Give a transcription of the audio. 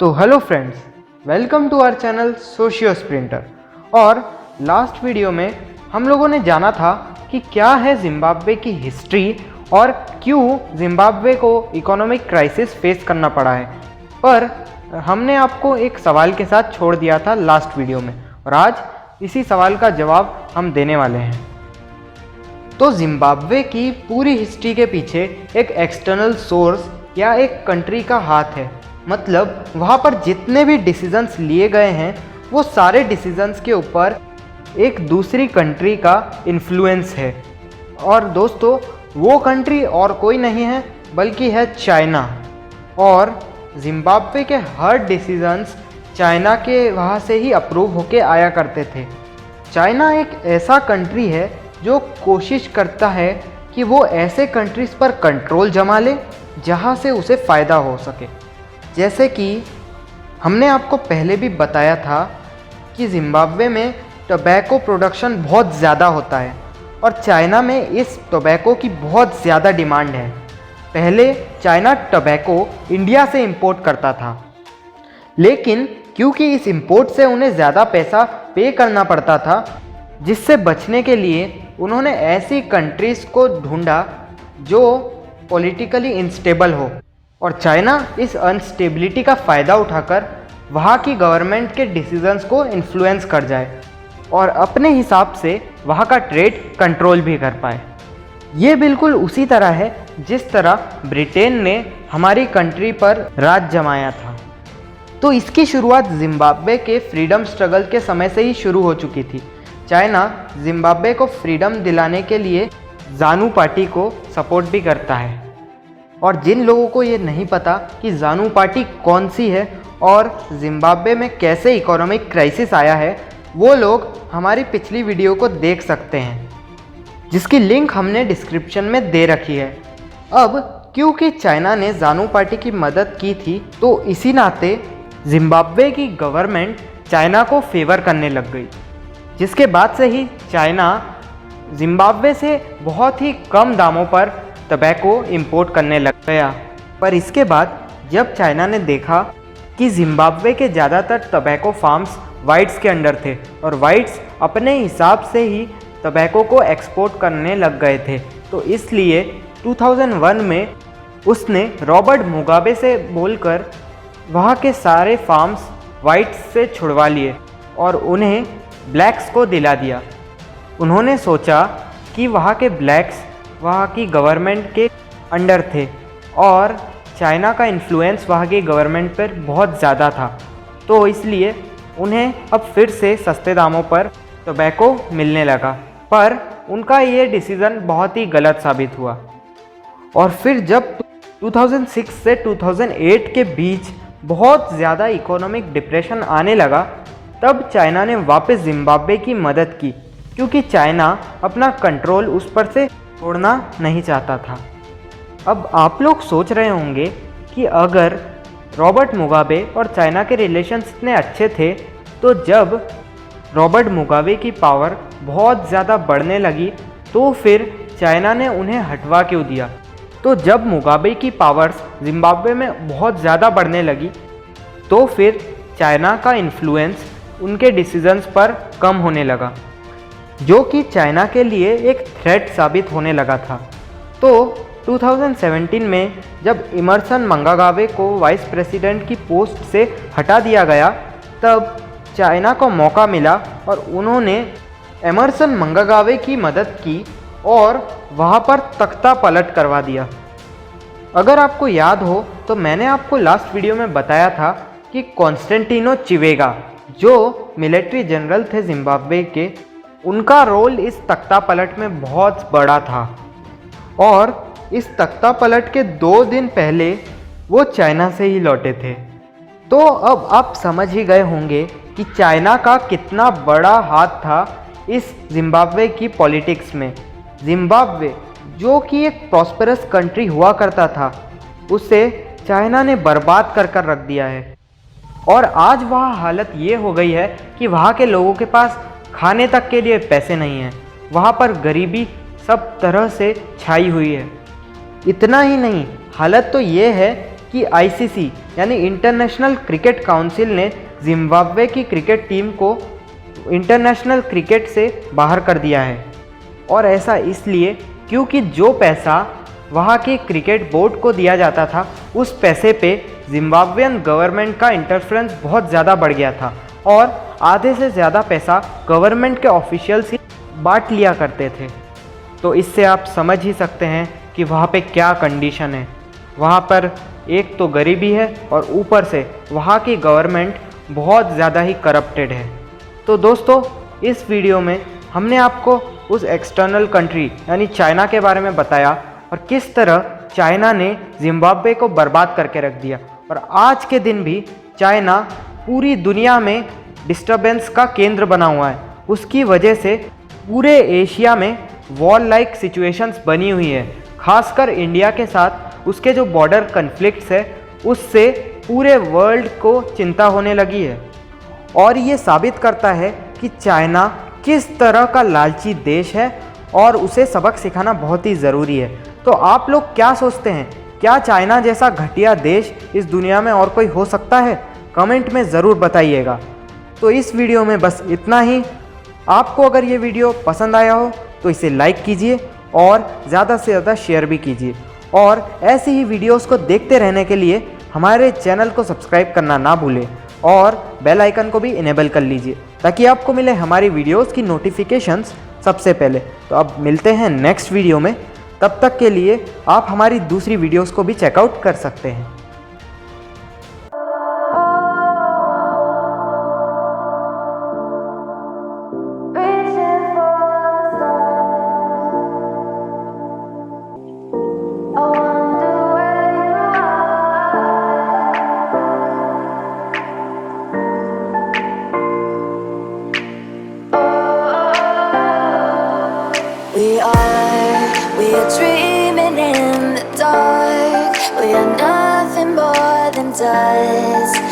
तो hello friends, welcome to our channel socio sprinter. और last video में हम लोगों ने जाना था कि क्या है जिम्बाब्वे की हिस्ट्री और क्यों जिम्बाब्वे को इकोनॉमिक क्राइसिस फेस करना पड़ा है। पर हमने आपको एक सवाल के साथ छोड़ दिया था लास्ट वीडियो में, और आज इसी सवाल का जवाब हम देने वाले हैं। तो जिम्बाब्वे की पूरी हिस्ट्री के पीछे एक एक्सटर्नल सोर्स या एक कंट्री का हाथ है। मतलब वहाँ पर जितने भी डिसीजंस लिए गए हैं वो सारे डिसीजंस के ऊपर एक दूसरी कंट्री का इन्फ्लुएंस है। और दोस्तों, वो कंट्री और कोई नहीं है बल्कि है चाइना। और जिम्बाब्वे के हर डिसीजंस चाइना के वहाँ से ही अप्रूव होके आया करते थे। चाइना एक ऐसा कंट्री है जो कोशिश करता है कि वो ऐसे कंट्रीज़ पर कंट्रोल जमा ले जहाँ से उसे फ़ायदा हो सके। जैसे कि हमने आपको पहले भी बताया था कि जिम्बाब्वे में टोबैको प्रोडक्शन बहुत ज़्यादा होता है और चाइना में इस टोबैको की बहुत ज़्यादा डिमांड है। पहले चाइना टोबैको इंडिया से इंपोर्ट करता था, लेकिन क्योंकि इस इंपोर्ट से उन्हें ज़्यादा पैसा पे करना पड़ता था, जिससे बचने के लिए उन्होंने ऐसी कंट्रीज़ को ढूंढा जो पॉलिटिकली इंस्टेबल हो, और चाइना इस अनस्टेबिलिटी का फ़ायदा उठाकर वहाँ की गवर्नमेंट के डिसीजंस को इन्फ्लुएंस कर जाए और अपने हिसाब से वहाँ का ट्रेड कंट्रोल भी कर पाए। ये बिल्कुल उसी तरह है जिस तरह ब्रिटेन ने हमारी कंट्री पर राज जमाया था। तो इसकी शुरुआत जिम्बाब्वे के फ्रीडम स्ट्रगल के समय से ही शुरू हो चुकी थी। चाइना जिम्बाब्वे को फ्रीडम दिलाने के लिए जानू पार्टी को सपोर्ट भी करता है। और जिन लोगों को ये नहीं पता कि जानू पार्टी कौन सी है और जिम्बाब्वे में कैसे इकोनॉमिक क्राइसिस आया है, वो लोग हमारी पिछली वीडियो को देख सकते हैं, जिसकी लिंक हमने डिस्क्रिप्शन में दे रखी है। अब क्योंकि चाइना ने जानू पार्टी की मदद की थी, तो इसी नाते जिम्बाब्वे की गवर्नमेंट चाइना को फेवर करने लग गई, जिसके बाद से ही चाइना जिम्बाब्वे से बहुत ही कम दामों पर टोबैको इंपोर्ट करने लग गया। पर इसके बाद जब चाइना ने देखा कि जिम्बाब्वे के ज़्यादातर टोबैको फार्म्स वाइट्स के अंडर थे और वाइट्स अपने हिसाब से ही टोबैको को एक्सपोर्ट करने लग गए थे, तो इसलिए 2001 में उसने रॉबर्ट मुगाबे से बोलकर वहाँ के सारे फार्म्स वाइट्स से छुड़वा लिए और उन्हें ब्लैक्स को दिला दिया। उन्होंने सोचा कि वहाँ के ब्लैक्स वहाँ की गवर्नमेंट के अंडर थे और चाइना का इन्फ्लुएंस वहाँ की गवर्नमेंट पर बहुत ज़्यादा था, तो इसलिए उन्हें अब फिर से सस्ते दामों पर टोबैको मिलने लगा। पर उनका ये डिसीज़न बहुत ही गलत साबित हुआ। और फिर जब 2006 से 2008 के बीच बहुत ज़्यादा इकोनॉमिक डिप्रेशन आने लगा, तब चाइना ने वापस जिम्बाब्वे की मदद की, क्योंकि चाइना अपना कंट्रोल उस पर से छोड़ना नहीं चाहता था। अब आप लोग सोच रहे होंगे कि अगर रॉबर्ट मुगाबे और चाइना के रिलेशंस इतने अच्छे थे, तो जब रॉबर्ट मुगाबे की पावर बहुत ज़्यादा बढ़ने लगी तो फिर चाइना ने उन्हें हटवा क्यों दिया। तो जब मुगाबे की पावर्स जिम्बाब्वे में बहुत ज़्यादा बढ़ने लगी, तो फिर चाइना का इन्फ्लुएंस उनके डिसीजंस पर कम होने लगा, जो कि चाइना के लिए एक थ्रेट साबित होने लगा था। तो 2017 में जब इमर्सन मंगागावे को वाइस प्रेसिडेंट की पोस्ट से हटा दिया गया, तब चाइना को मौका मिला और उन्होंने इमर्सन मंगागावे की मदद की और वहाँ पर तख्ता पलट करवा दिया। अगर आपको याद हो तो मैंने आपको लास्ट वीडियो में बताया था कि कॉन्स्टेंटिनो चिवेगा, जो मिलिट्री जनरल थे जिम्बाब्वे के, उनका रोल इस तख्ता पलट में बहुत बड़ा था। और इस तख्ता पलट के 2 दिन पहले वो चाइना से ही लौटे थे। तो अब आप समझ ही गए होंगे कि चाइना का कितना बड़ा हाथ था इस जिम्बाब्वे की पॉलिटिक्स में। जिम्बाब्वे जो कि एक प्रॉस्पेरस कंट्री हुआ करता था, उसे चाइना ने बर्बाद कर रख दिया है। और आज वहाँ हालत ये हो गई है कि वहाँ के लोगों के पास खाने तक के लिए पैसे नहीं हैं। वहाँ पर गरीबी सब तरह से छाई हुई है। इतना ही नहीं, हालत तो ये है कि आईसीसी यानी इंटरनेशनल क्रिकेट काउंसिल ने जिम्बाब्वे की क्रिकेट टीम को इंटरनेशनल क्रिकेट से बाहर कर दिया है। और ऐसा इसलिए क्योंकि जो पैसा वहाँ की क्रिकेट बोर्ड को दिया जाता था, उस पैसे पे जिम्बाब्वेन गवर्नमेंट का इंटरफेरेंस बहुत ज़्यादा बढ़ गया था और आधे से ज़्यादा पैसा गवर्नमेंट के ऑफिशियल्स ही बांट लिया करते थे। तो इससे आप समझ ही सकते हैं कि वहाँ पे क्या कंडीशन है। वहाँ पर एक तो गरीबी है और ऊपर से वहाँ की गवर्नमेंट बहुत ज़्यादा ही करप्टेड है। तो दोस्तों, इस वीडियो में हमने आपको उस एक्सटर्नल कंट्री यानी चाइना के बारे में बताया और किस तरह चाइना ने जिम्बाब्वे को बर्बाद करके रख दिया। और आज के दिन भी चाइना पूरी दुनिया में डिस्टर्बेंस का केंद्र बना हुआ है। उसकी वजह से पूरे एशिया में वॉर लाइक सिचुएशंस बनी हुई है। खासकर इंडिया के साथ उसके जो बॉर्डर कन्फ्लिक्ट्स है, उससे पूरे वर्ल्ड को चिंता होने लगी है। और ये साबित करता है कि चाइना किस तरह का लालची देश है और उसे सबक सिखाना बहुत ही ज़रूरी है। तो आप लोग क्या सोचते हैं, क्या चाइना जैसा घटिया देश इस दुनिया में और कोई हो सकता है? कमेंट में ज़रूर बताइएगा। तो इस वीडियो में बस इतना ही। आपको अगर ये वीडियो पसंद आया हो तो इसे लाइक कीजिए और ज़्यादा से ज़्यादा शेयर भी कीजिए। और ऐसी ही वीडियोस को देखते रहने के लिए हमारे चैनल को सब्सक्राइब करना ना भूलें और बेल आइकन को भी इनेबल कर लीजिए ताकि आपको मिले हमारी वीडियोस की नोटिफिकेशंस सबसे पहले। तो अब मिलते हैं नेक्स्ट वीडियो में। तब तक के लिए आप हमारी दूसरी वीडियोस को भी चेकआउट कर सकते हैं। We are dreaming in the dark. We are nothing more than dust.